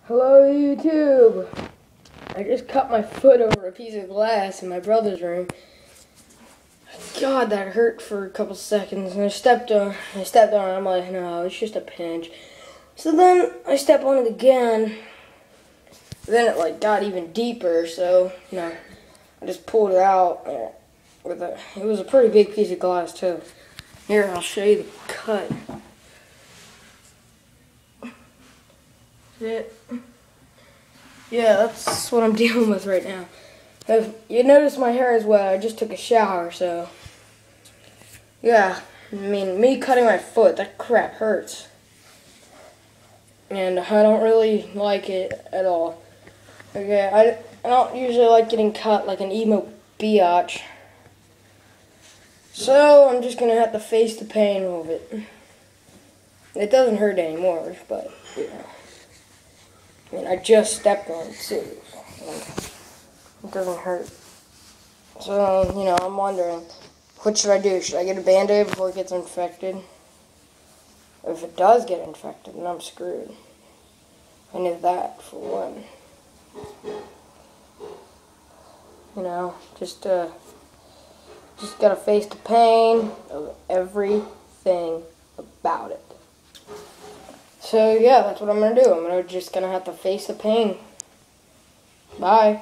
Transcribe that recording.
Hello YouTube! I just cut my foot over a piece of glass in my brother's room. God, that hurt for a couple seconds, and I stepped on it, I'm like, no, it's just a pinch. So then I step on it again, then it like got even deeper, so, I just pulled it out it was a pretty big piece of glass too. Here, I'll show you the cut. See it? Yeah, that's what I'm dealing with right now. If you notice my hair is wet, I just took a shower, so yeah, I mean, me cutting my foot, that crap hurts. And I don't really like it at all. Okay, I don't usually like getting cut like an emo biatch. So I'm just gonna have to face the pain of it. It doesn't hurt anymore, but yeah. I mean, I just stepped on it too. It doesn't hurt. So, I'm wondering, what should I do? Should I get a Band-Aid before it gets infected? If it does get infected, then I'm screwed. I need that for one. Just gotta face the pain of everything about it. So yeah, that's what I'm gonna do. I'm just gonna have to face the pain. Bye.